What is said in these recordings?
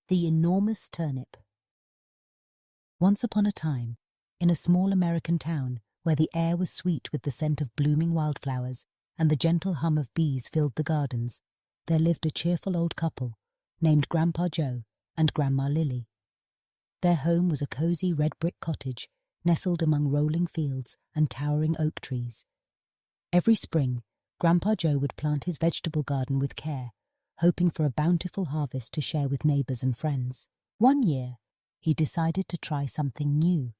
The Enormous Turnip. Once upon a time, in a small American town where the air was sweet with the scent of blooming wildflowers and the gentle hum of bees filled the gardens, there lived a cheerful old couple named Grandpa Joe and Grandma Lily. Their home was a cozy red brick cottage nestled among rolling fields and towering oak trees. Every spring, Grandpa Joe would plant his vegetable garden with care, hoping for a bountiful harvest to share with neighbors and friends. One year, he decided to try something new.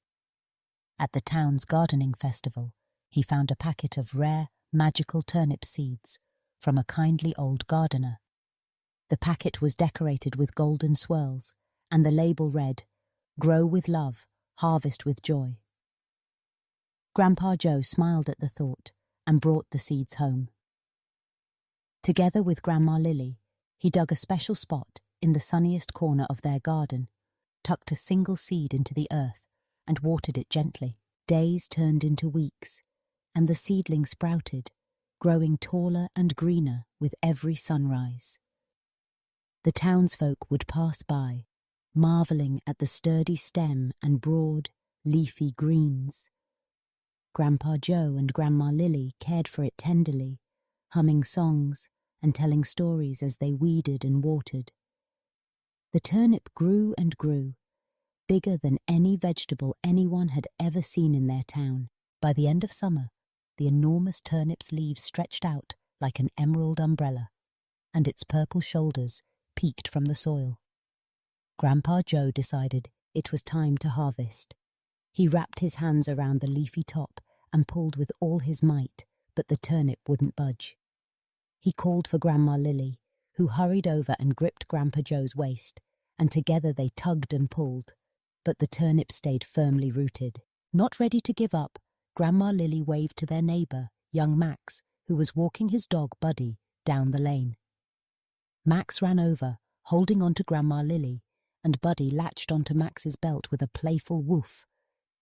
At the town's gardening festival, he found a packet of rare, magical turnip seeds from a kindly old gardener. The packet was decorated with golden swirls, and the label read, "Grow with love, harvest with joy." Grandpa Joe smiled at the thought and brought the seeds home. Together with Grandma Lily, he dug a special spot in the sunniest corner of their garden, tucked a single seed into the earth, and watered it gently. Days turned into weeks, and the seedling sprouted, growing taller and greener with every sunrise. The townsfolk would pass by, marveling at the sturdy stem and broad, leafy greens. Grandpa Joe and Grandma Lily cared for it tenderly, humming songs and telling stories as they weeded and watered. The turnip grew and grew, bigger than any vegetable anyone had ever seen in their town. By the end of summer, the enormous turnip's leaves stretched out like an emerald umbrella, and its purple shoulders peeked from the soil. Grandpa Joe decided it was time to harvest. He wrapped his hands around the leafy top and pulled with all his might, but the turnip wouldn't budge. He called for Grandma Lily, who hurried over and gripped Grandpa Joe's waist, and together they tugged and pulled, but the turnip stayed firmly rooted. Not ready to give up, Grandma Lily waved to their neighbor, young Max, who was walking his dog Buddy down the lane. Max ran over, holding on to Grandma Lily, and Buddy latched onto Max's belt with a playful woof.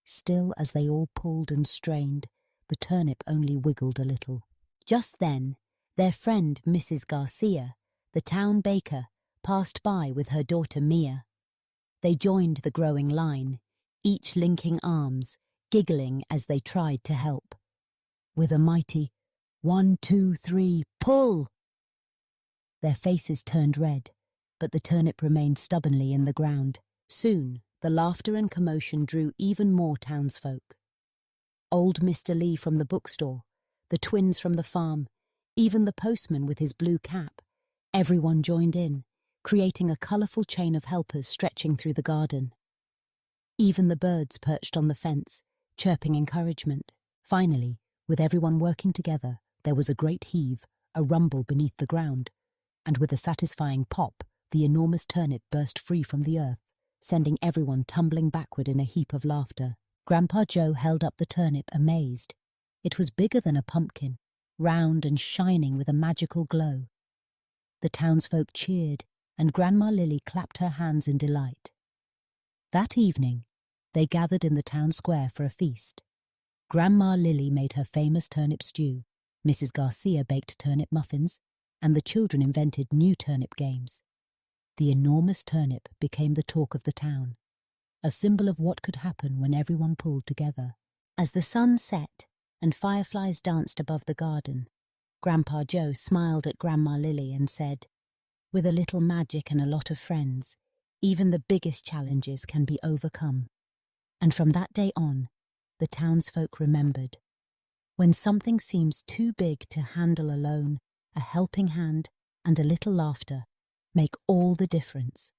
Still, as they all pulled and strained, the turnip only wiggled a little. Just then, their friend Mrs. Garcia, the town baker, passed by with her daughter Mia. They joined the growing line, each linking arms, giggling as they tried to help. With a mighty 1, 2, 3, pull! Their faces turned red, but the turnip remained stubbornly in the ground. Soon, the laughter and commotion drew even more townsfolk. Old Mr. Lee from the bookstore, the twins from the farm, even the postman with his blue cap, everyone joined in, creating a colourful chain of helpers stretching through the garden. Even the birds perched on the fence, chirping encouragement. Finally, with everyone working together, there was a great heave, a rumble beneath the ground, and with a satisfying pop, the enormous turnip burst free from the earth, sending everyone tumbling backward in a heap of laughter. Grandpa Joe held up the turnip, amazed. It was bigger than a pumpkin, round and shining with a magical glow. The townsfolk cheered, and Grandma Lily clapped her hands in delight. That evening, they gathered in the town square for a feast. Grandma Lily made her famous turnip stew, Mrs. Garcia baked turnip muffins, and the children invented new turnip games. The enormous turnip became the talk of the town, a symbol of what could happen when everyone pulled together. As the sun set and fireflies danced above the garden, Grandpa Joe smiled at Grandma Lily and said, "With a little magic and a lot of friends, even the biggest challenges can be overcome." And from that day on, the townsfolk remembered, when something seems too big to handle alone, a helping hand and a little laughter make all the difference.